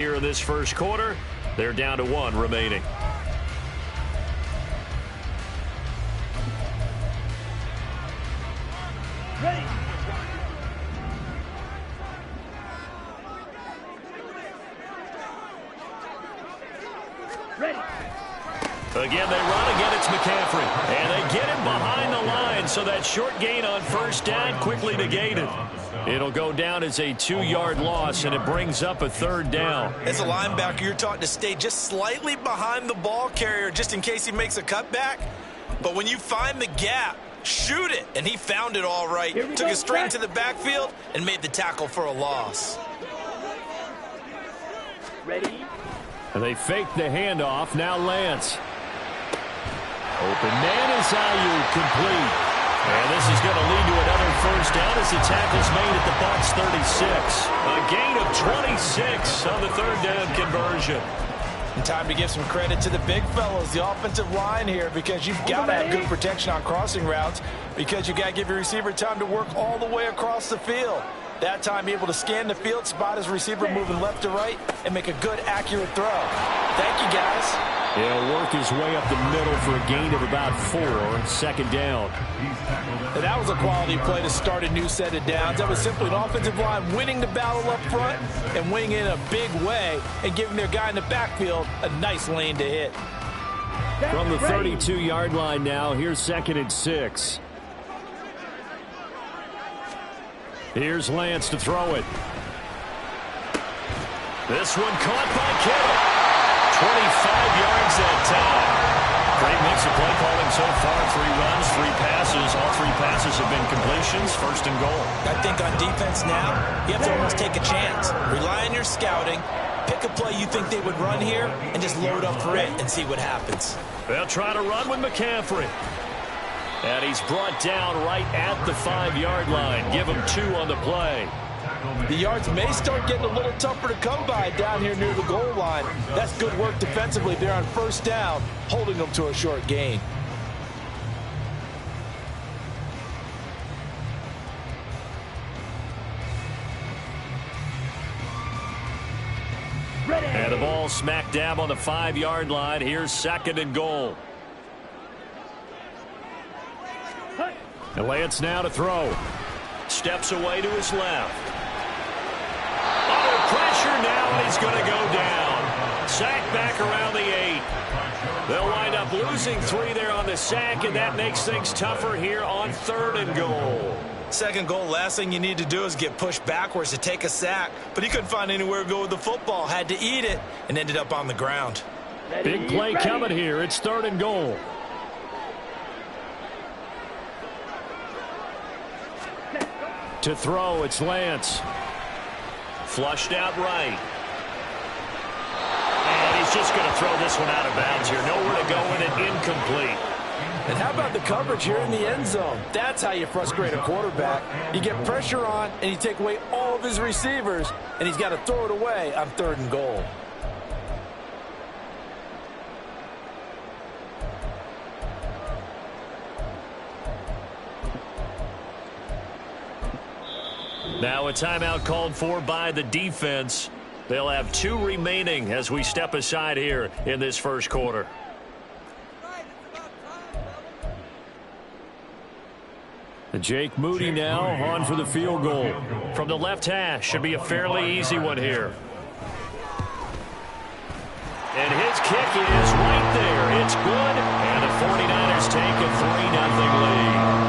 Here in this first quarter, they're down to 1 remaining. Ready. Ready. Again, they run. Again, it's McCaffrey. And they get him behind the line, so that short gain on first down quickly negated. It'll go down as a 2-yard loss, and it brings up a 3rd down. As a linebacker, you're taught to stay just slightly behind the ball carrier just in case he makes a cutback. But when you find the gap, shoot it. And he found it all right. Took it straight into the backfield and made the tackle for a loss. Ready. And they fake the handoff. Now Lance. Open man is Ayuk, complete. And this is going to lead to another first down as the tackle's made at the Bucs 36. A gain of 26 on the 3rd down conversion. And time to give some credit to the big fellows, the offensive line here, because you've got to have good protection on crossing routes, because you've got to give your receiver time to work all the way across the field. That time, be able to scan the field, spot his receiver moving left to right, and make a good, accurate throw. Thank you, guys. He'll work his way up the middle for a gain of about 4, 2nd down. And that was a quality play to start a new set of downs. That was simply an offensive line winning the battle up front and winning in a big way and giving their guy in the backfield a nice lane to hit. From the 32-yard line now, here's 2nd and 6. Here's Lance to throw it. This one caught by Kittle. 25 yards that time. Great mix of play calling so far. 3 runs, 3 passes. All 3 passes have been completions. 1st and goal. I think on defense now, you have to almost take a chance. Rely on your scouting. Pick a play you think they would run here and just load up for it and see what happens. They'll try to run with McCaffrey. And he's brought down right at the 5-yard line. Give him 2 on the play. The yards may start getting a little tougher to come by down here near the goal line. That's good work defensively there on 1st down, holding them to a short gain. Ready. And the ball smack dab on the 5-yard line. Here's 2nd and goal. And Lance now to throw. Steps away to his left. Under pressure now, and he's going to go down. Sack back around the 8. They'll wind up losing 3 there on the sack, and that makes things tougher here on 3rd and goal. 2nd goal, last thing you need to do is get pushed backwards to take a sack. But he couldn't find anywhere to go with the football. Had to eat it and ended up on the ground. Big play coming here. It's 3rd and goal. To throw, it's Lance. Flushed out right. And he's just going to throw this one out of bounds here. Nowhere to go in it, incomplete. And how about the coverage here in the end zone? That's how you frustrate a quarterback. You get pressure on, and you take away all of his receivers, and he's got to throw it away on 3rd and goal. Now a timeout called for by the defense. They'll have 2 remaining as we step aside here in this first quarter. Jake Moody now on for the field goal. From the left hash, should be a fairly easy one here. And his kick is right there. It's good, and the 49ers take a 3-0 lead.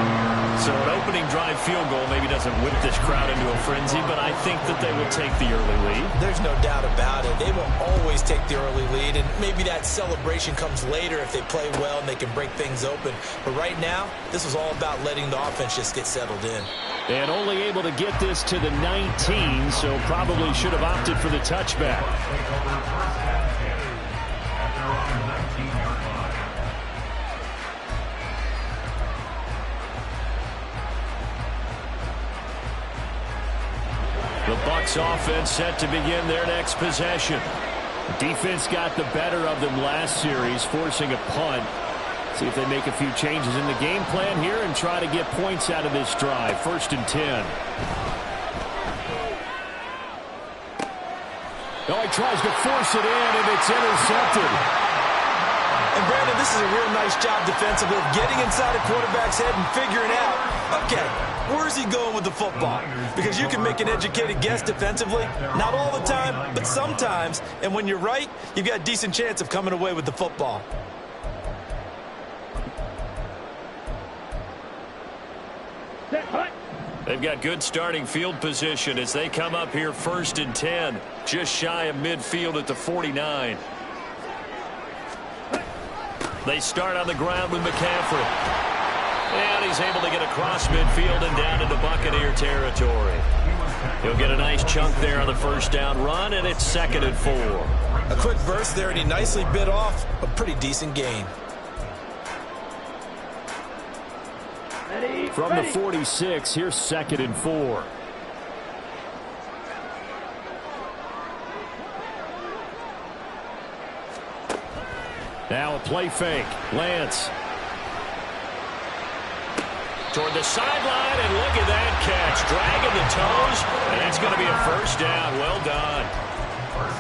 So an opening drive field goal maybe doesn't whip this crowd into a frenzy, but I think that they will take the early lead. There's no doubt about it. They will always take the early lead, and maybe that celebration comes later if they play well and they can break things open. But right now, this was all about letting the offense just get settled in. And only able to get this to the 19, so probably should have opted for the touchback. The Bucs offense set to begin their next possession. The defense got the better of them last series, forcing a punt. See if they make a few changes in the game plan here and try to get points out of this drive. 1st and 10. Oh, he tries to force it in, and it's intercepted. And, Brandon, this is a real nice job defensively of getting inside a quarterback's head and figuring out, okay, where's he going with the football? Because you can make an educated guess defensively. Not all the time, but sometimes. And when you're right, you've got a decent chance of coming away with the football. They've got good starting field position as they come up here 1st and 10, just shy of midfield at the 49. They start on the ground with McCaffrey. And he's able to get across midfield and down into Buccaneer territory. He'll get a nice chunk there on the first down run, and it's 2nd and 4. A quick burst there, and he nicely bit off a pretty decent gain. From the 46, here's 2nd and 4. Now a play fake. Lance. Toward the sideline, and look at that catch. Dragging the toes, and that's going to be a first down. Well done.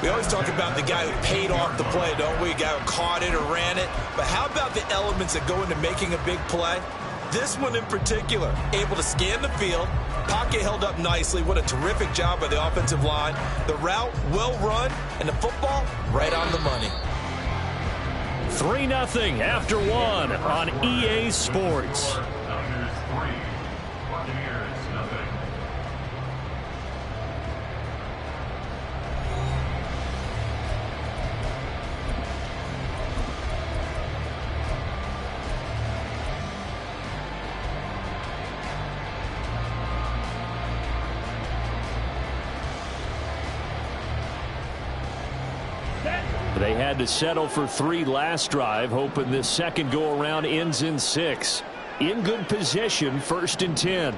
We always talk about the guy who paid off the play, don't we? The guy who caught it or ran it. But how about the elements that go into making a big play? This one in particular, able to scan the field, pocket held up nicely. What a terrific job by the offensive line. The route, well run, and the football, right on the money. 3-0 after 1 on EA Sports. They had to settle for 3 last drive, hoping this second go-around ends in 6. In good position, 1st and 10.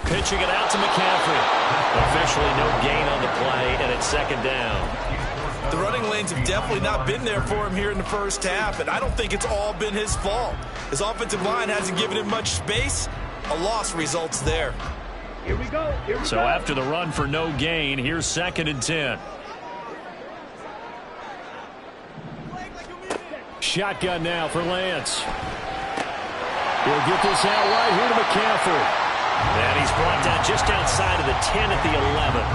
Pitching it out to McCaffrey. Officially no gain on the play, and it's 2nd down. The running lanes have definitely not been there for him here in the first half, and I don't think it's all been his fault. His offensive line hasn't given him much space. A loss results there. Here we go. So after the run for no gain, here's 2nd and 10. Shotgun now for Lance. He'll get this out right here to McCaffrey. And he's brought down just outside of the 10 at the 11.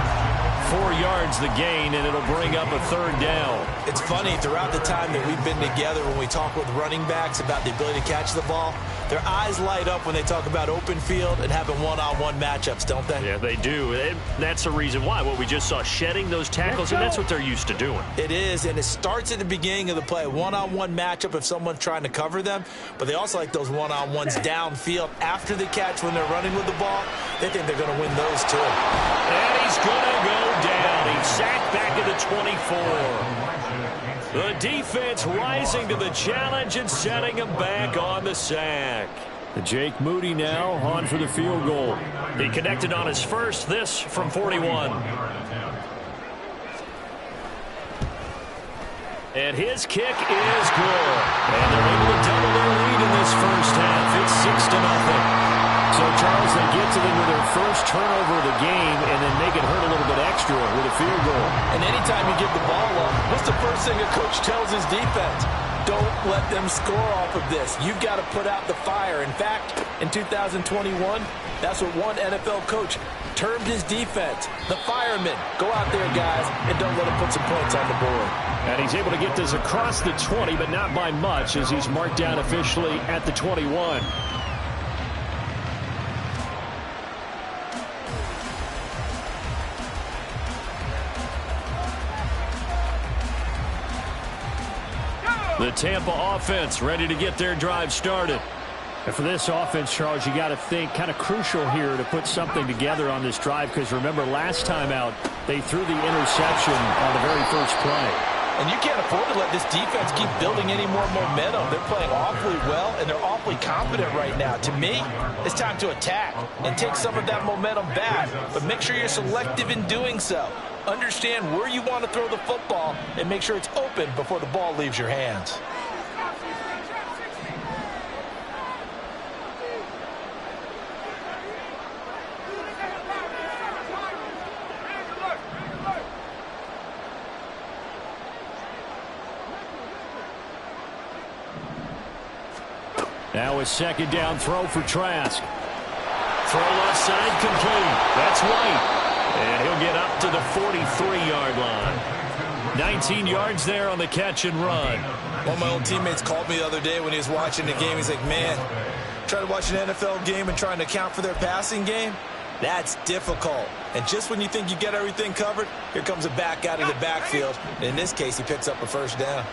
4 yards the gain, and it'll bring up a 3rd down. It's funny, throughout the time that we've been together, when we talk with running backs about the ability to catch the ball, their eyes light up when they talk about open field and having one-on-one matchups, don't they? Yeah, they do. And that's the reason why. What we just saw, shedding those tackles, and that's what they're used to doing. It is, and it starts at the beginning of the play. One-on-one matchup if someone's trying to cover them, but they also like those one-on-ones downfield after the catch when they're running with the ball. They think they're going to win those too. And he's going to go down. He's sacked back at the 24. The defense rising to the challenge and setting him back on the sack. Jake Moody now on for the field goal. He connected on his first, this from 41. And his kick is good. And they're able to double their lead in this first half. It's 6-0. So, Charles, they get to them with their first turnover of the game and then make it hurt a little bit extra with a field goal. And anytime you give the ball up, what's the first thing a coach tells his defense? Don't let them score off of this. You've got to put out the fire. In fact, in 2021, that's what one NFL coach termed his defense, the firemen. Go out there, guys, and don't let them put some points on the board. And he's able to get this across the 20, but not by much, as he's marked down officially at the 21. The Tampa offense ready to get their drive started. And for this offense, Charles, you got to think kind of crucial here to put something together on this drive, because remember last time out they threw the interception on the very first play. And you can't afford to let this defense keep building any more momentum. They're playing awfully well, and they're awfully confident right now. To me, it's time to attack and take some of that momentum back, but make sure you're selective in doing so. Understand where you want to throw the football and make sure it's open before the ball leaves your hands. Now a second down throw for Trask. Throw left side complete. That's White. And he'll get up to the 43-yard line. 19 yards there on the catch and run. One of my old teammates called me the other day when he was watching the game. He's like, man, trying to watch an NFL game and trying to account for their passing game? That's difficult. And just when you think you get everything covered, here comes a back out of the backfield. And in this case, he picks up a first down.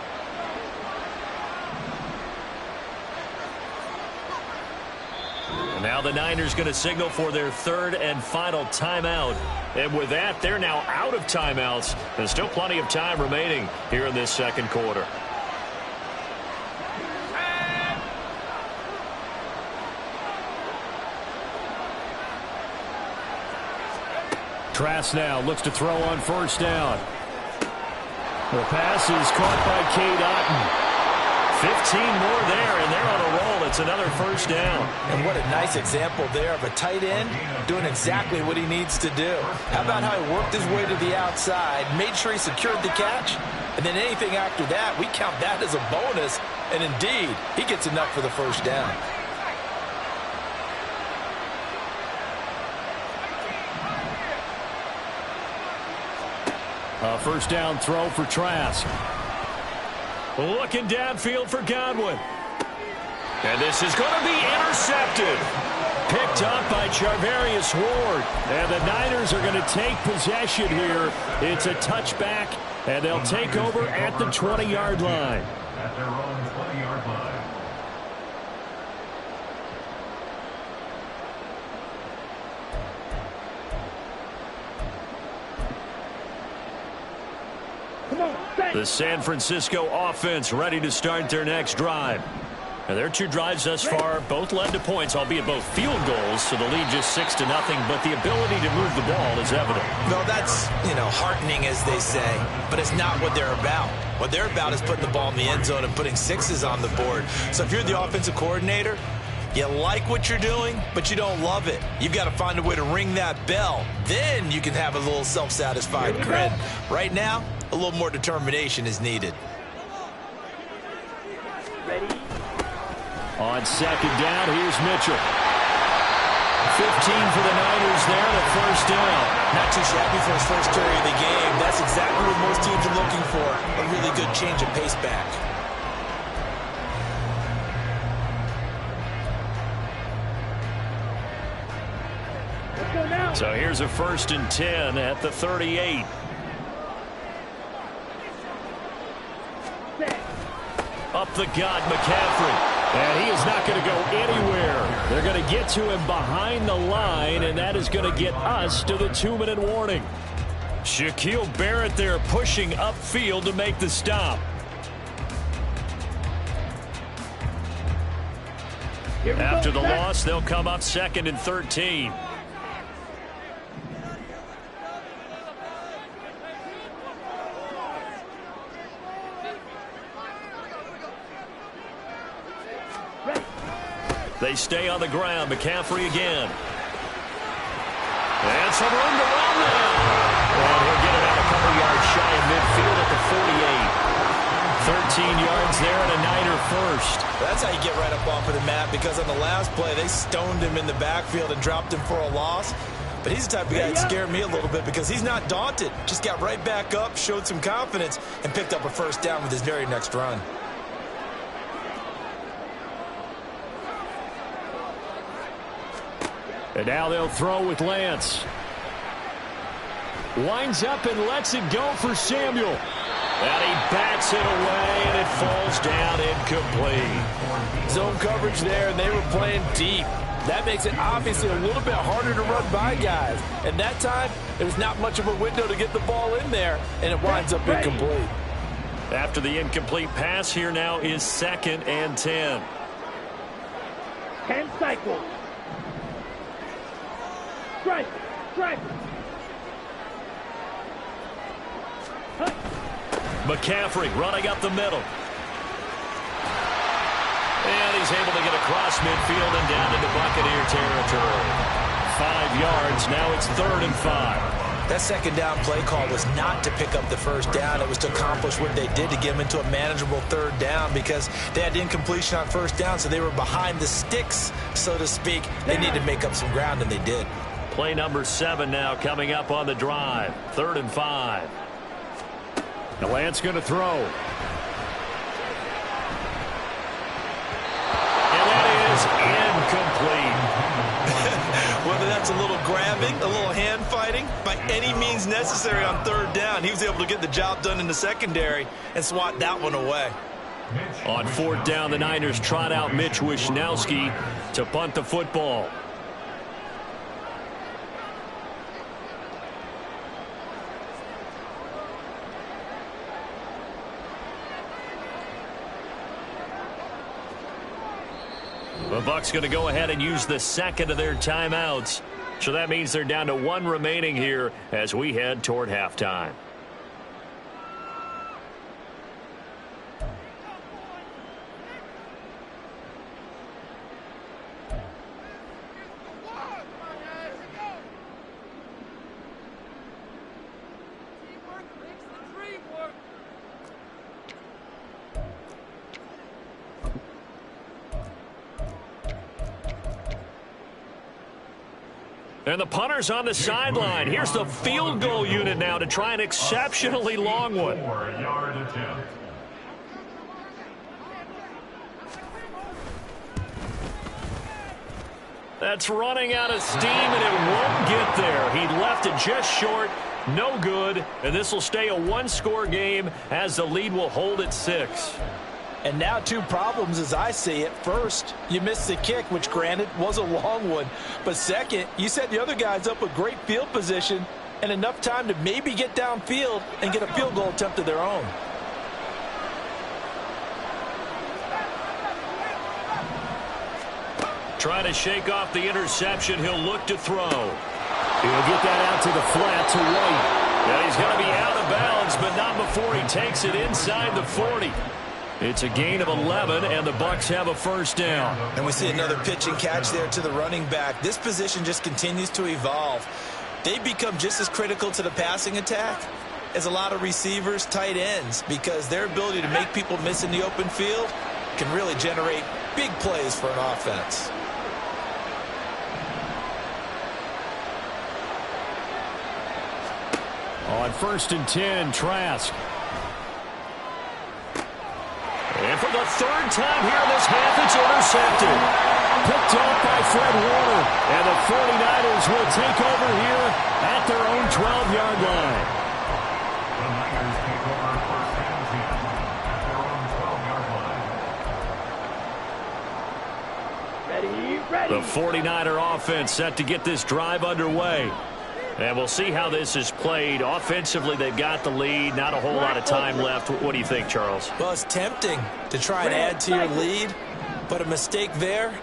And now the Niners going to signal for their third and final timeout. And with that, they're now out of timeouts. There's still plenty of time remaining here in this second quarter. Trask now looks to throw on first down. The pass is caught by Cade Otton. 15 more there, and they're on a roll. It's another first down. And what a nice example there of a tight end doing exactly what he needs to do. How about how he worked his way to the outside, made sure he secured the catch, and then anything after that, we count that as a bonus. And indeed, he gets enough for the first down. A first down throw for Trask. Looking downfield for Godwin. And this is going to be intercepted. Picked up by Charvarius Ward. And the Niners are going to take possession here. It's a touchback, and they'll take over at the 20-yard line. At their own 20-yard line. The San Francisco offense ready to start their next drive. Now, their two drives thus far both led to points, albeit both field goals, so the lead just 6-0, but the ability to move the ball is evident. No, that's, heartening, as they say, but it's not what they're about. What they're about is putting the ball in the end zone and putting sixes on the board. So if you're the offensive coordinator, you like what you're doing, but you don't love it. You've got to find a way to ring that bell. Then you can have a little self-satisfied grin. Right now, a little more determination is needed. Ready? On second down, here's Mitchell. 15 for the Niners there, the first down. Not too shabby for his first carry of the game. That's exactly what most teams are looking for. A really good change of pace back. Let's go now. So here's a 1st and 10 at the 38. Up the gut, McCaffrey. And he is not going to go anywhere. They're going to get to him behind the line, and that is going to get us to the 2-minute warning. Shaquille Barrett there pushing upfield to make the stop. After the loss, they'll come up 2nd and 13. They stay on the ground. McCaffrey again. And some room to run now. And he'll get it out a couple yards shy of midfield at the 48. 13 yards there and a Niner first. That's how you get right up off of the mat, because on the last play, they stoned him in the backfield and dropped him for a loss. But he's the type of guy that scared me a little bit, because he's not daunted. Just got right back up, showed some confidence, and picked up a first down with his very next run. And now they'll throw with Lance. Winds up and lets it go for Samuel. And he bats it away, and it falls down incomplete. Zone coverage there, and they were playing deep. That makes it obviously a little bit harder to run by guys. And that time, there was not much of a window to get the ball in there, and it winds up incomplete. After the incomplete pass, here now is 2nd and 10. 10 cycles. Strike. Strike. McCaffrey running up the middle. And he's able to get across midfield and down into Buccaneer territory. 5 yards. Now it's 3rd and 5. That second down play call was not to pick up the first down. It was to accomplish what they did to get them into a manageable 3rd down because they had incompletion on first down, so they were behind the sticks, so to speak. They needed to make up some ground, and they did. Play number 7 now coming up on the drive. 3rd and 5. The Lance going to throw. And that is incomplete. Whether that's a little grabbing, a little hand fighting, by any means necessary on 3rd down, he was able to get the job done in the secondary and swat that one away. On 4th down, the Niners trot out Mitch Wishnowsky to punt the football. The Bucs going to go ahead and use the second of their timeouts. So that means they're down to 1 remaining here as we head toward halftime. And the punter's on the sideline. Here's the field goal unit now to try an exceptionally long one. 4-yard attempt. That's running out of steam, and it won't get there. He left it just short. No good. And this will stay a 1-score game as the lead will hold at 6. And now 2 problems as I see it. First, you missed the kick, which granted was a long one. But second, you set the other guys up with great field position and enough time to maybe get downfield and get a field goal attempt of their own. Trying to shake off the interception. He'll look to throw. He'll get that out to the flat to White. And he's going to be out of bounds, but not before he takes it inside the 40. It's a gain of 11, and the Bucs have a 1st down. And we see another pitch and catch there to the running back. This position just continues to evolve. They become just as critical to the passing attack as a lot of receivers, tight ends, because their ability to make people miss in the open field can really generate big plays for an offense. On 1st and 10, Trask. And for the 3rd time here in this half, it's intercepted. Picked off by Fred Warner. And the 49ers will take over here at their own 12-yard line. The Niners take over 1st and 10 at their own 12-yard line. Ready. The 49er offense set to get this drive underway. And we'll see how this is played. Offensively, they've got the lead. Not a whole lot of time left. What do you think, Charles? Well, it's tempting to try and add to your lead, but a mistake there,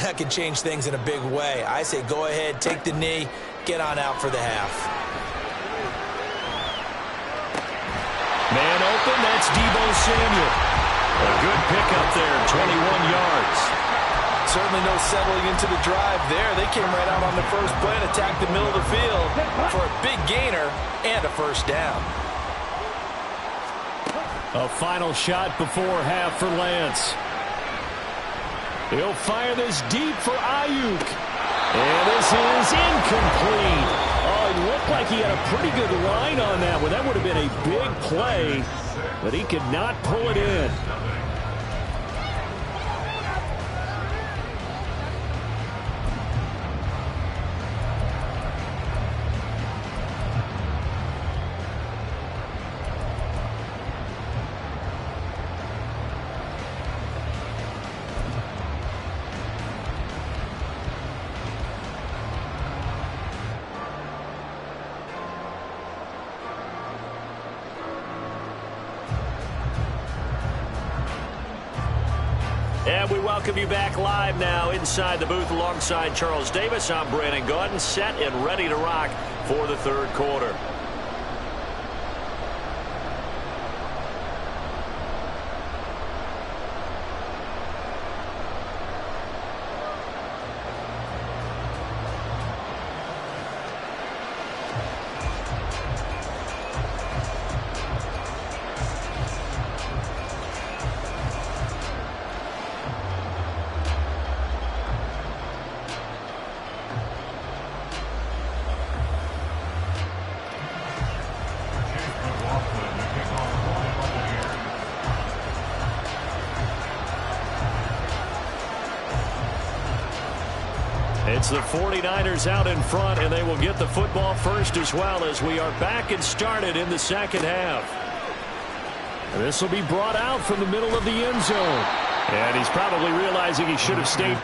that can change things in a big way. I say go ahead, take the knee, get on out for the half. Man open, that's Deebo Samuel. A good pickup there, 21 yards. Certainly no settling into the drive there. They came right out on the first play and attacked the middle of the field for a big gainer and a 1st down. A final shot before half for Lance. He'll fire this deep for Ayuk. And this is incomplete. Oh, it looked like he had a pretty good line on that one. That would have been a big play, but he could not pull it in. And we welcome you back live now inside the booth alongside Charles Davis. I'm Brandon Gaudin, set and ready to rock for the 3rd quarter. It's the 49ers out in front, and they will get the football first as well as we are back and started in the second half. This will be brought out from the middle of the end zone. And he's probably realizing he should have stayed.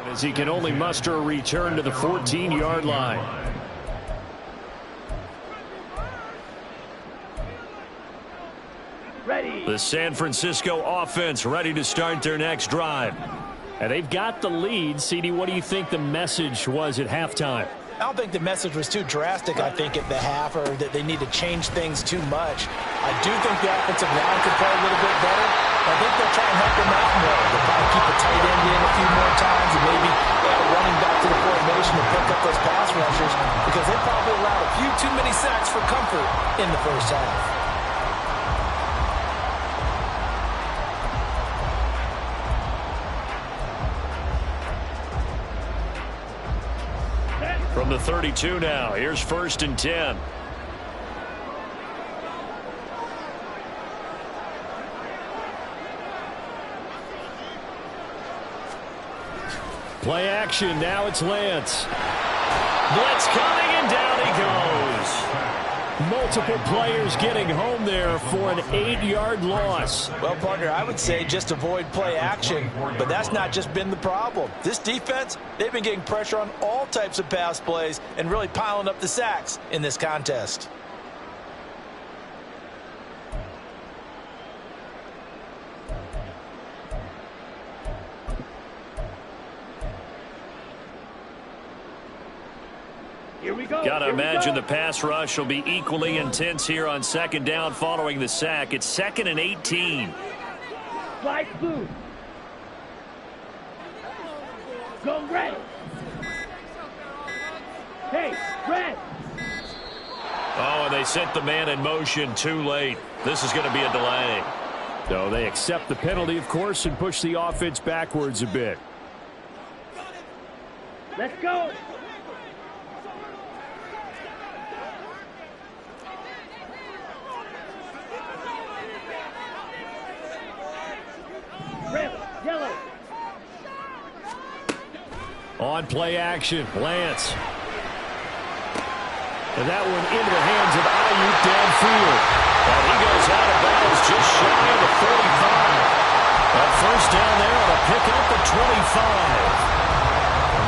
As he can only muster a return to the 14-yard line. Ready. The San Francisco offense ready to start their next drive. And they've got the lead. CD, what do you think the message was at halftime? I don't think the message was too drastic, I think, at the half, or that they need to change things too much. I do think the offensive line could play a little bit better. I think they'll try and help them out more. They'll probably keep a tight end in a few more times and maybe add a running back to the formation to pick up those pass rushers, because they probably allowed a few too many sacks for comfort in the first half. From the 32 now, here's 1st and 10. Play action, now it's Lance. Blitz coming, and down he goes. Multiple players getting home there for an 8-yard loss. Well, partner, I would say just avoid play action, but that's not just been the problem. This defense, they've been getting pressure on all types of pass plays and really piling up the sacks in this contest. Here we go. Got to imagine the pass rush will be equally intense here on 2nd down following the sack. It's 2nd and 18. Slide blue. Go red. Hey, red. Oh, and they sent the man in motion too late. This is going to be a delay. So they accept the penalty, of course, and push the offense backwards a bit. Let's go. Red, yellow. On play action, Lance. And that one into the hands of Ayuk downfield. And he goes out of bounds just shy of the 45. A 1st down there on a pickup at 25.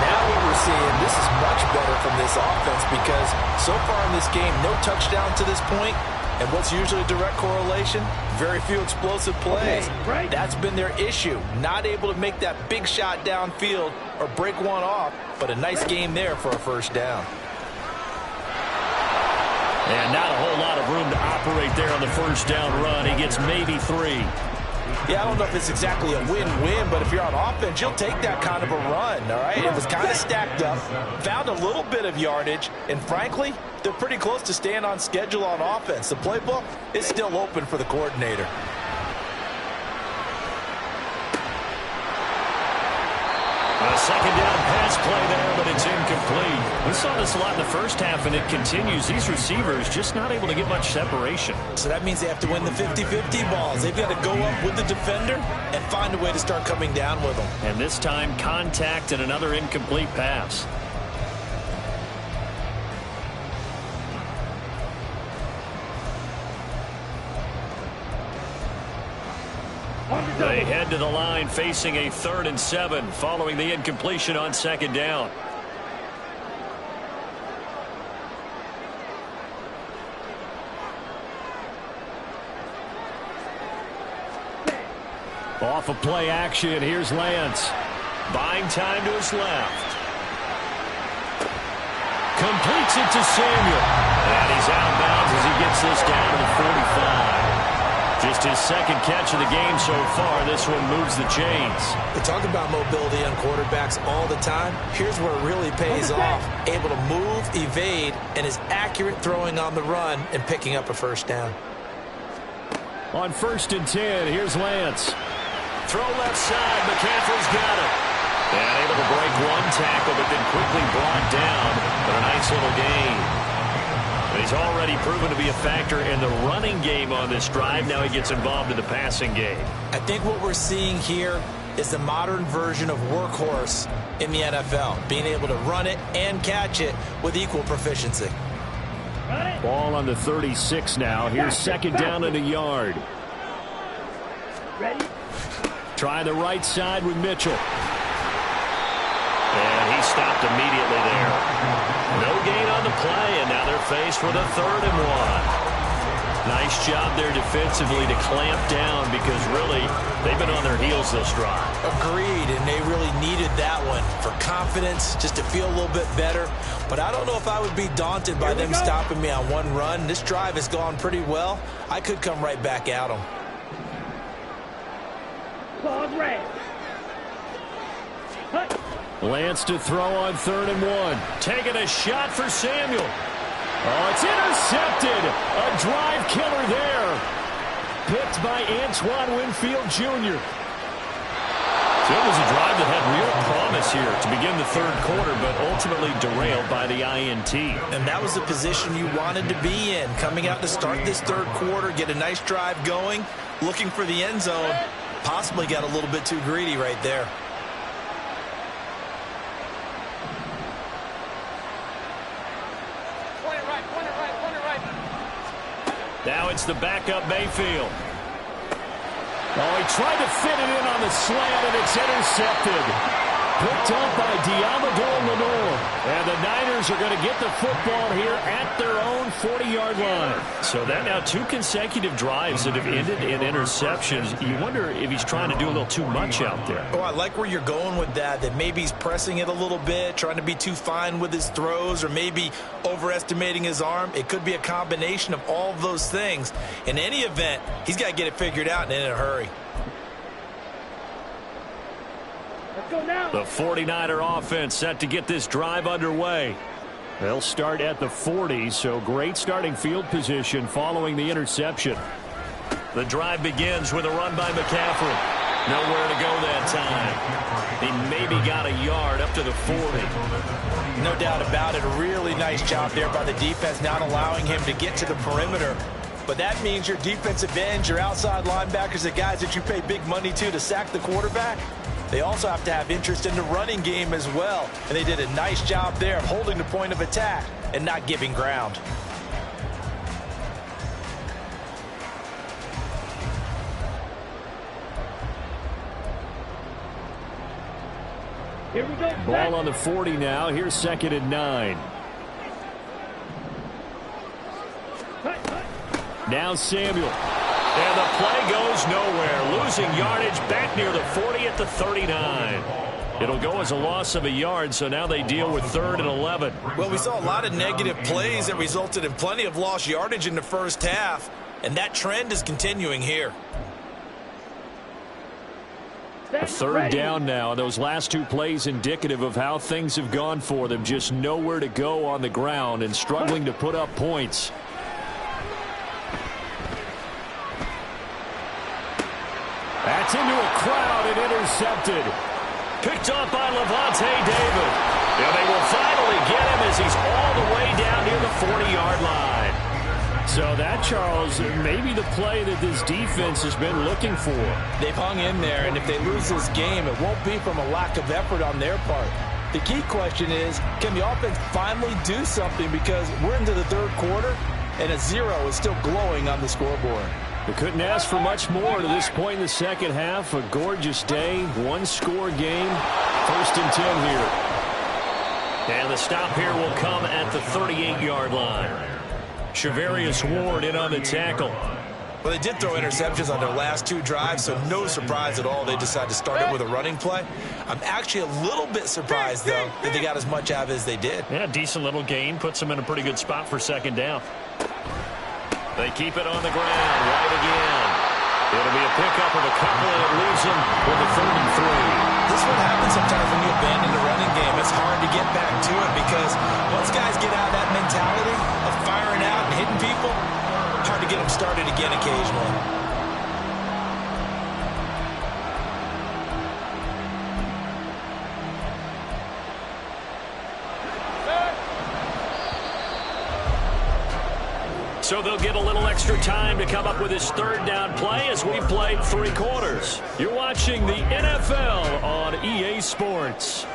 Now what we're seeing, this is much better from this offense, because so far in this game, no touchdown to this point. And what's usually a direct correlation? Very few explosive plays. Okay, right. That's been their issue. Not able to make that big shot downfield or break one off, but a nice game there for a 1st down. And not a whole lot of room to operate there on the 1st down run. He gets maybe 3. Yeah, I don't know if it's exactly a win-win, but if you're on offense, you'll take that kind of a run, all right? It was kind of stacked up, found a little bit of yardage, and frankly, they're pretty close to staying on schedule on offense. The playbook is still open for the coordinator. A 2nd down pass play there, but it's incomplete. We saw this a lot in the first half, and it continues. These receivers just not able to get much separation. So that means they have to win the 50-50 balls. They've got to go up with the defender and find a way to start coming down with them. And this time, contact and another incomplete pass. They head to the line facing a 3rd and 7 following the incompletion on 2nd down. Off of play action, here's Lance. Buying time to his left. Completes it to Samuel. And he's out of bounds as he gets this down to the 45. Just his second catch of the game so far. This one moves the chains. We talk about mobility on quarterbacks all the time. Here's where it really pays off. Able to move, evade, and is accurate throwing on the run and picking up a first down. On 1st and 10, here's Lance. Throw left side. McCaffrey's got it. And able to break one tackle, but then quickly brought down. But a nice little gain. And he's already proven to be a factor in the running game on this drive. Now he gets involved in the passing game. I think what we're seeing here is the modern version of workhorse in the NFL. Being able to run it and catch it with equal proficiency. Ball on the 36 now. Here's 2nd down and a yard. Ready? Try the right side with Mitchell. And he stopped immediately there. No gain on the play, and now they're faced with a 3rd and 1. Nice job there defensively to clamp down because really they've been on their heels this drive. Agreed, and they really needed that one for confidence, just to feel a little bit better. But I don't know if I would be daunted by them stopping me on one run. This drive has gone pretty well. I could come right back at them. Pause red. Lance to throw on 3rd and 1. Taking a shot for Samuel. Oh, it's intercepted. A drive killer there. Picked by Antoine Winfield Jr. So it was a drive that had real promise here to begin the 3rd quarter, but ultimately derailed by the INT. And that was the position you wanted to be in. Coming out to start this 3rd quarter, get a nice drive going, looking for the end zone. Possibly got a little bit too greedy right there. Now it's the backup Mayfield. Oh, he tried to fit it in on the slant, and it's intercepted. Picked up by Diamador Lenore. And the Niners are going to get the football here at their own 40-yard line. So that now 2 consecutive drives that have ended in interceptions. You wonder if he's trying to do a little too much out there. Oh, I like where you're going with that maybe he's pressing it a little bit, trying to be too fine with his throws, or maybe overestimating his arm. It could be a combination of all of those things. In any event, he's got to get it figured out and in a hurry. Let's go now. The 49er offense set to get this drive underway. They'll start at the 40, so great starting field position following the interception. The drive begins with a run by McCaffrey. Nowhere to go that time. He maybe got a yard up to the 40. No doubt about it. A really nice job there by the defense, not allowing him to get to the perimeter. But that means your defensive ends, your outside linebackers, the guys that you pay big money to sack the quarterback, they also have to have interest in the running game as well. And they did a nice job there of holding the point of attack and not giving ground. Here we go. Ball on the 40 now. Here's 2nd and 9. Now Samuel. And the play goes nowhere. Losing yardage back near the 40 at the 39. It'll go as a loss of a yard, so now they deal with 3rd and 11. Well, we saw a lot of negative plays that resulted in plenty of lost yardage in the first half, and that trend is continuing here. A 3rd down now. Those last 2 plays indicative of how things have gone for them. Just nowhere to go on the ground and struggling to put up points. That's into a crowd and intercepted. Picked up by Levante David. And they will finally get him as he's all the way down near the 40-yard line. So that, Charles, maybe the play that this defense has been looking for. They've hung in there, and if they lose this game, it won't be from a lack of effort on their part. The key question is, can the offense finally do something, because we're into the 3rd quarter, and a 0 is still glowing on the scoreboard. We couldn't ask for much more to this point in the second half. A gorgeous day, 1-score game. 1st and 10 here. And the stop here will come at the 38-yard line. Shavarius Ward in on the tackle. Well, they did throw interceptions on their last 2 drives, so no surprise at all they decided to start it with a running play. I'm actually a little bit surprised, though, that they got as much out of it as they did. Yeah, decent little gain. Puts them in a pretty good spot for second down. They keep it on the ground right again. It'll be a pickup of a couple, and it leaves them with a 3rd and 3. This is what happens sometimes when you abandon the running game. It's hard to get back to it because once guys get out of that mentality of firing out and hitting people, hard to get them started again occasionally. So they'll get a little extra time to come up with his 3rd down play as we've played 3 quarters. You're watching the NFL on EA Sports.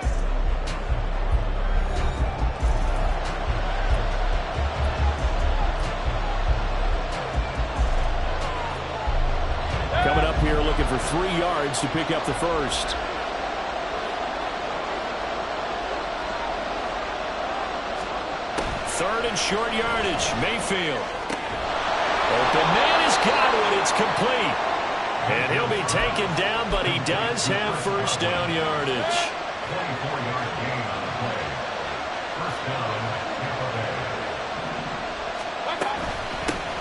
Coming up here looking for 3 yards to pick up the first. Third and short yardage. Mayfield. Open man has got it. It's complete. And he'll be taken down, but he does have first down yardage. 24-yard gain on the play. First down, Tampa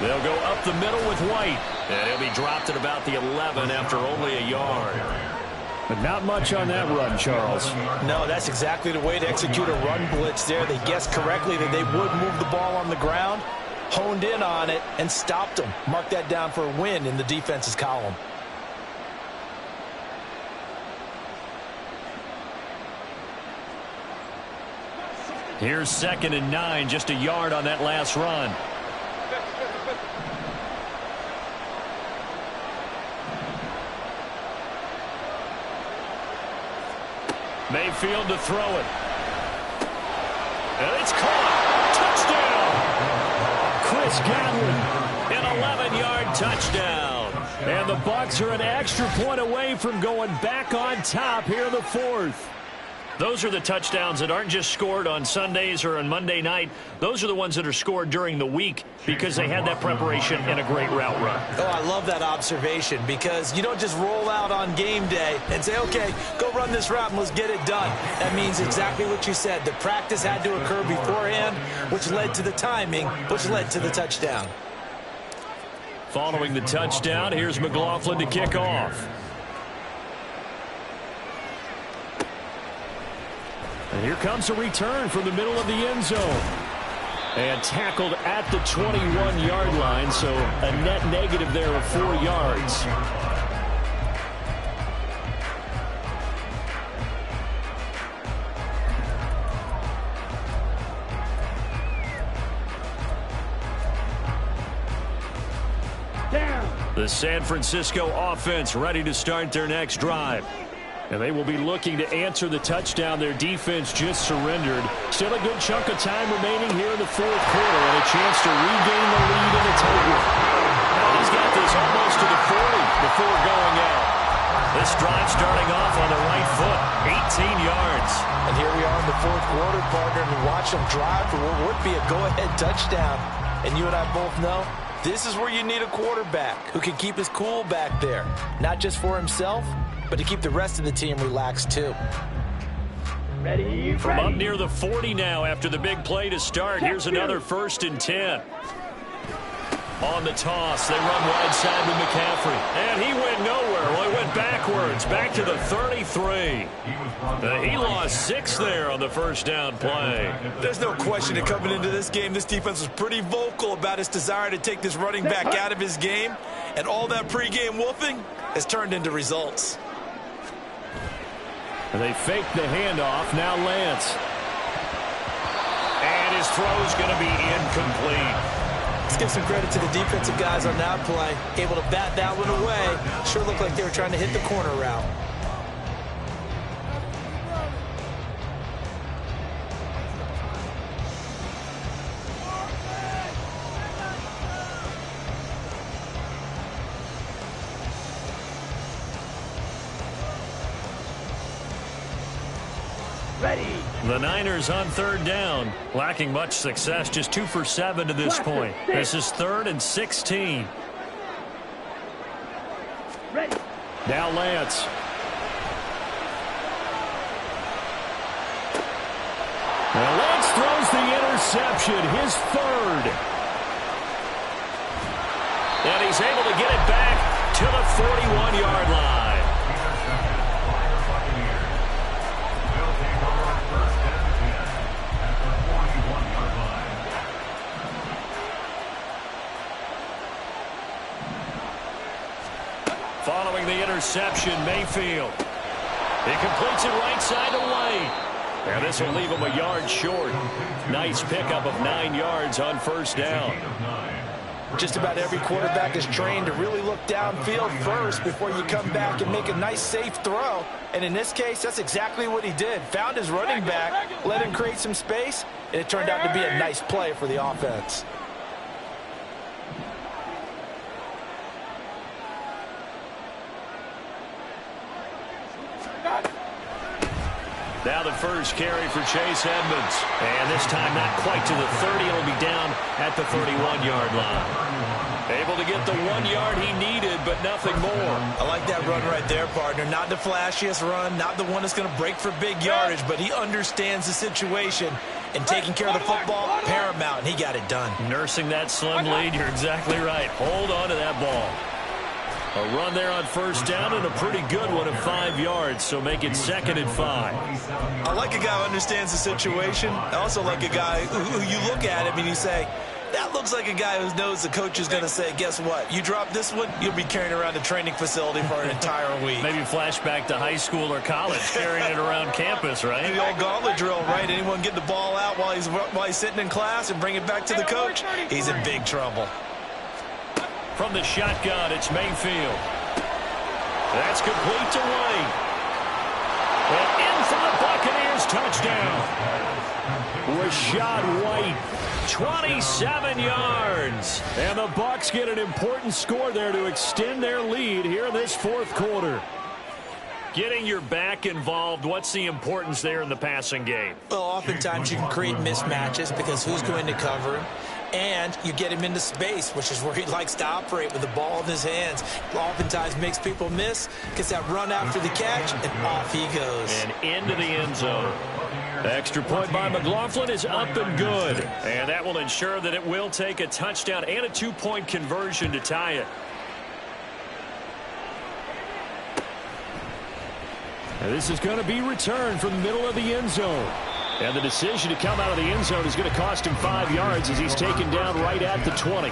Bay. They'll go up the middle with White. And he'll be dropped at about the 11 after only a yard. But not much on that run, Charles. No, that's exactly the way to execute a run blitz there. They guessed correctly that they would move the ball on the ground, honed in on it, and stopped them. Mark that down for a win in the defense's column. Here's 2nd and 9, just a yard on that last run. Mayfield to throw it. And it's caught. Touchdown. Chris Godwin, an 11-yard touchdown. And the Bucs are an extra point away from going back on top here in the 4th. Those are the touchdowns that aren't just scored on Sundays or on Monday night. Those are the ones that are scored during the week because they had that preparation and a great route run. Oh, I love that observation because you don't just roll out on game day and say, okay, go run this route and let's get it done. That means exactly what you said. The practice had to occur beforehand, which led to the timing, which led to the touchdown. Following the touchdown, here's McLaughlin to kick off. And here comes a return from the middle of the end zone. And tackled at the 21-yard line, so a net negative there of 4 yards. Down. The San Francisco offense ready to start their next drive. And they will be looking to answer the touchdown their defense just surrendered. Still a good chunk of time remaining here in the 4th quarter and a chance to regain the lead in a tight one. Now he's got this almost to the 40 before going out. This drive starting off on the right foot, 18 yards. And here we are in the 4th quarter, partner, and watch them drive for what would be a go-ahead touchdown. And you and I both know this is where you need a quarterback who can keep his cool back there, not just for himself, but to keep the rest of the team relaxed, too. Ready, From ready. up near the 40 now after the big play to start. Here's another 1st and 10. On the toss, they run wide side with McCaffrey. And he went nowhere. Well, he went backwards, back to the 33. He lost 6 there on the first down play. There's no question that coming into this game, this defense was pretty vocal about its desire to take this running back out of his game. And all that pregame wolfing has turned into results. And they fake the handoff. Now Lance. And his throw's going to be incomplete. Let's give some credit to the defensive guys on that play. Able to bat that one away. Sure looked like they were trying to hit the corner route. Ready. The Niners on 3rd down. Lacking much success. Just 2 for 7 to this point. This is 3rd and 16. Now Lance. And Lance throws the interception, his third. And he's able to get it back to the 41-yard line. Following the interception, Mayfield. He completes it right side to White. And this will leave him a yard short. Nice pickup of 9 yards on first down. Just about every quarterback is trained to really look downfield first before you come back and make a nice, safe throw. And in this case, that's exactly what he did. Found his running back, let him create some space, and it turned out to be a nice play for the offense. Now the first carry for Chase Edmonds. And this time not quite to the 30. It'll be down at the 31-yard line. Able to get the 1 yard he needed, but nothing more. I like that run right there, partner. Not the flashiest run, not the one that's going to break for big yardage, but he understands the situation. And taking care of the football, paramount, and he got it done. Nursing that slim lead, you're exactly right. Hold on to that ball. A run there on first down and a pretty good one of 5 yards, so make it 2nd and 5. I like a guy who understands the situation. I also like a guy who you look at him and you say, that looks like a guy who knows the coach is going to say, guess what? You drop this one, you'll be carrying around the training facility for an entire week. Maybe flashback to high school or college, carrying it around campus, right? The old gauntlet drill, right? Anyone get the ball out while he's sitting in class and bring it back to the coach? He's in big trouble. From the shotgun, it's Mayfield. That's complete to White. And in for the Buccaneers, touchdown. Rachaad White, 27 yards. And the Bucs get an important score there to extend their lead here in this 4th quarter. Getting your back involved, what's the importance there in the passing game? Well, oftentimes you can create mismatches because who's going to cover him? And you get him into space, which is where he likes to operate with the ball in his hands. Oftentimes makes people miss, gets that run after the catch, and off he goes. And into the end zone. The extra point by McLaughlin is up and good. And that will ensure that it will take a touchdown and a 2-point conversion to tie it. And this is going to be returned from the middle of the end zone. And the decision to come out of the end zone is going to cost him 5 yards as he's taken down right at the 20.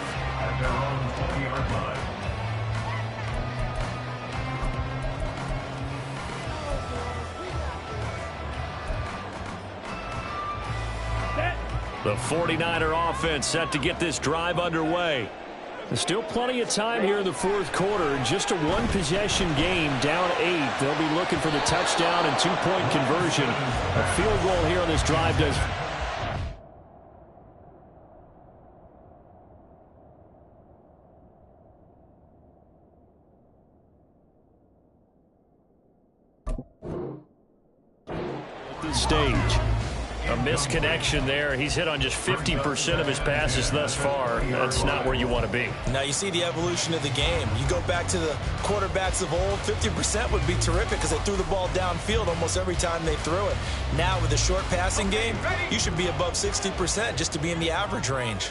The 49er offense set to get this drive underway. There's still plenty of time here in the 4th quarter. Just a 1-possession game, down 8. They'll be looking for the touchdown and 2-point conversion. A field goal here on this drive does. At this stage. A misconnection there. He's hit on just 50% of his passes thus far. That's not where you want to be. Now you see the evolution of the game. You go back to the quarterbacks of old, 50% would be terrific because they threw the ball downfield almost every time they threw it. Now with the short passing game, you should be above 60% just to be in the average range.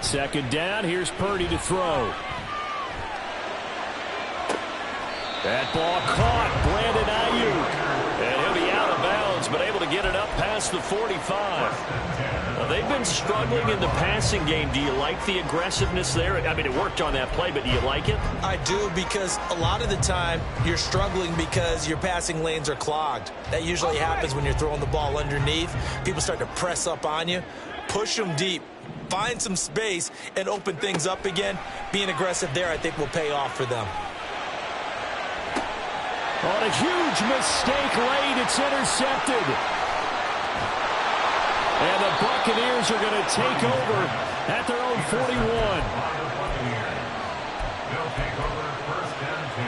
Second down, here's Purdy to throw. That ball caught, Brandon Ayuk. And he'll be out of bounds, but able to get it up past the 45. Well, they've been struggling in the passing game. Do you like the aggressiveness there? I mean, it worked on that play, but do you like it? I do, because a lot of the time you're struggling because your passing lanes are clogged. That usually happens when you're throwing the ball underneath. People start to press up on you, push them deep, find some space, and open things up again. Being aggressive there, I think, will pay off for them. On a huge mistake late, it's intercepted. And the Buccaneers are going to take over at their own 41. They'll take over 1st and 10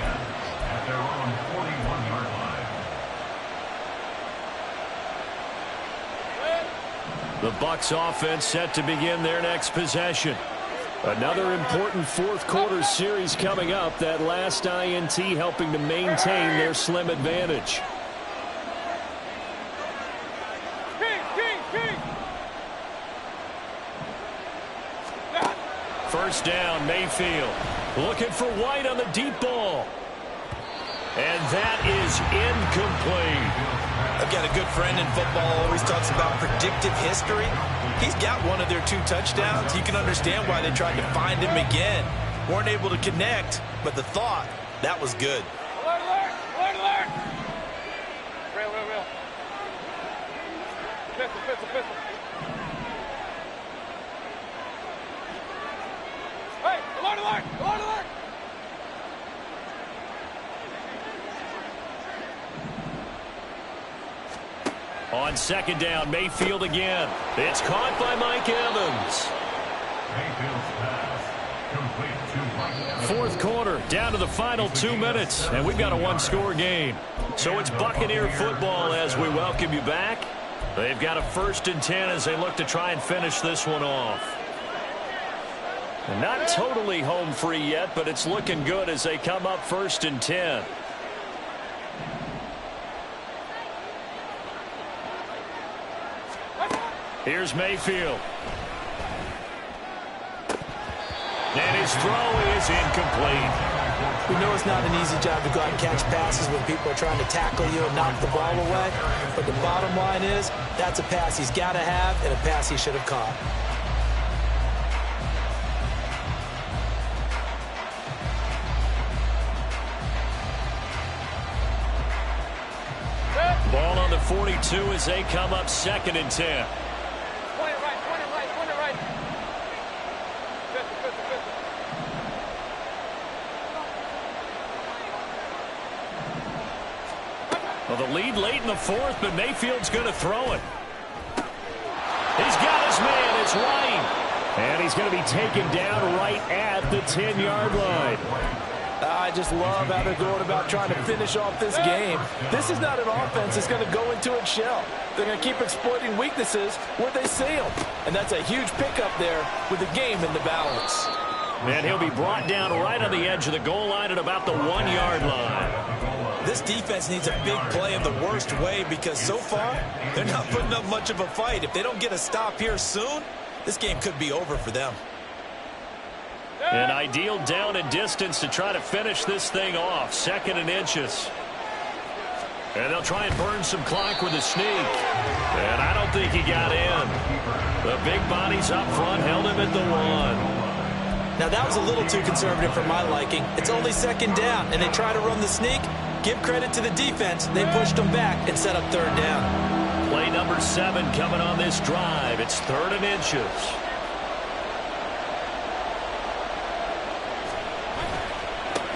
at their own 41-yard line. The Bucs offense set to begin their next possession. Another important fourth quarter series coming up. That last INT helping to maintain their slim advantage. First down, Mayfield. Looking for White on the deep ball. And that is incomplete. I've got a good friend in football, always talks about predictive history. He's got one of their 2 touchdowns. You can understand why they tried to find him again. Weren't able to connect, but the thought, that was good. Alert, alert! Alert, alert! Real. Pistol. Hey, alert! On second down, Mayfield again. It's caught by Mike Evans. Mayfield's pass complete to Mike Evans. Fourth quarter, down to the final 2 minutes, and we've got a one-score game. So it's Buccaneer football as we welcome you back. They've got a 1st and 10 as they look to try and finish this one off. And not totally home free yet, but it's looking good as they come up 1st and 10. Here's Mayfield. And his throw is incomplete. We know it's not an easy job to go out and catch passes when people are trying to tackle you and knock the ball away. But the bottom line is, that's a pass he's got to have and a pass he should have caught. Ball on the 42 as they come up 2nd and 10. Point it right. Pistol. Well, the lead late in the 4th, but Mayfield's going to throw it. He's got his man. It's White. And he's going to be taken down right at the 10-yard line. I just love how they're going about trying to finish off this game. This is not an offense that's going to go into its shell. They're going to keep exploiting weaknesses where they see them. And that's a huge pickup there with the game in the balance. And he'll be brought down right on the edge of the goal line at about the 1-yard line. This defense needs a big play in the worst way because so far, they're not putting up much of a fight. If they don't get a stop here soon, this game could be over for them. An ideal down and distance to try to finish this thing off. 2nd and inches. And they'll try and burn some clock with a sneak. And I don't think he got in. The big bodies up front held him at the 1. Now that was a little too conservative for my liking. It's only 2nd down, and they try to run the sneak. Give credit to the defense. They pushed them back and set up 3rd down. Play number 7 coming on this drive. It's 3rd and inches.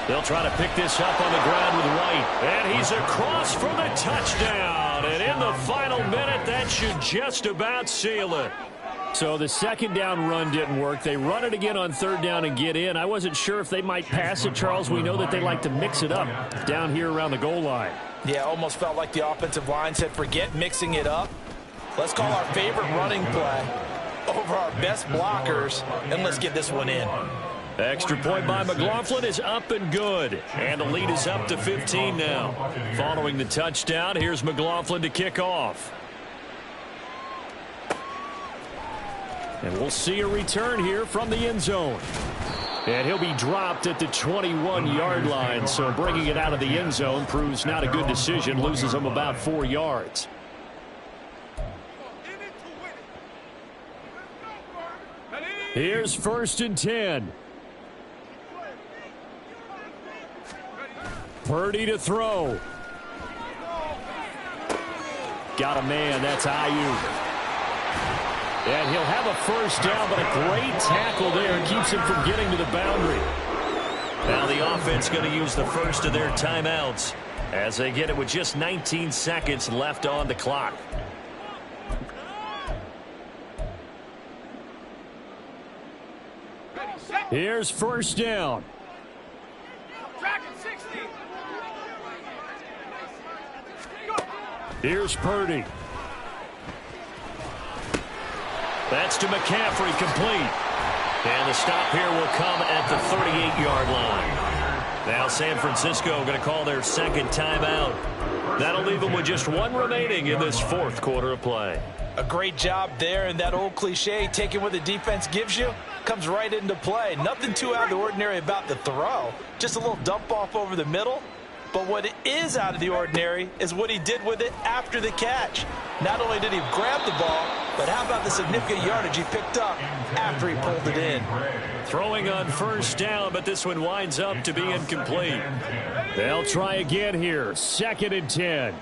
They'll try to pick this up on the ground with White. And he's across for the touchdown. And in the final minute, that should just about seal it. So the 2nd down run didn't work. They run it again on 3rd down and get in. I wasn't sure if they might pass it, Charles. We know that they like to mix it up down here around the goal line. Yeah, almost felt like the offensive line said, forget mixing it up. Let's call our favorite running play over our best blockers, and let's get this one in. Extra point by McLaughlin is up and good. And the lead is up to 15 now. Following the touchdown, here's McLaughlin to kick off. And we'll see a return here from the end zone. And he'll be dropped at the 21-yard line. So bringing it out of the end zone proves not a good decision. Loses him about 4 yards. Here's 1st and 10. Purdy to throw. Got a man. That's Ayuk. And he'll have a 1st down, but a great tackle there keeps him from getting to the boundary. Now the offense going to use the first of their timeouts as they get it with just 19 seconds left on the clock. Here's 1st down. Here's Purdy. That's to McCaffrey, complete. And the stop here will come at the 38-yard line. Now San Francisco going to call their second timeout. That'll leave them with just one remaining in this fourth quarter of play. A great job there, and that old cliche, taking what the defense gives you, comes right into play. Nothing too out of the ordinary about the throw. Just a little dump off over the middle. But what is out of the ordinary is what he did with it after the catch. Not only did he grab the ball, but how about the significant yardage he picked up after he pulled it in. Throwing on first down, but this one winds up to be incomplete. They'll try again here. 2nd and 10.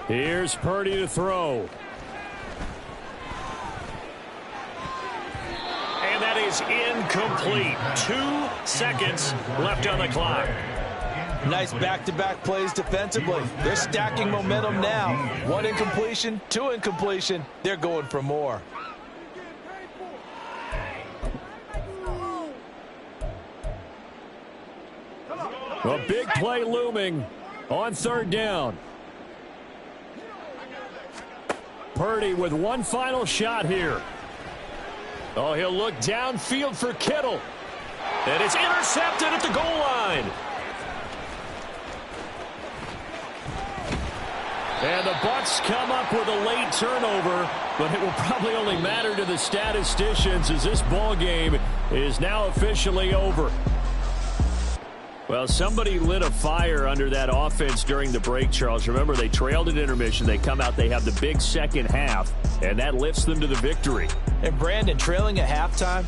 Here's Purdy to throw. And that is incomplete. 2 seconds left on the clock. Nice back-to-back plays defensively. They're stacking momentum now. 1 incompletion, 2 incompletion. They're going for more. A big play looming on 3rd down. Purdy with one final shot here. Oh, he'll look downfield for Kittle. And it's intercepted at the goal line. And the Bucs come up with a late turnover, but it will probably only matter to the statisticians as this ball game is now officially over. Well, somebody lit a fire under that offense during the break, Charles. Remember, they trailed at intermission. They come out, they have the big second half, and that lifts them to the victory. And Brandon, trailing at halftime,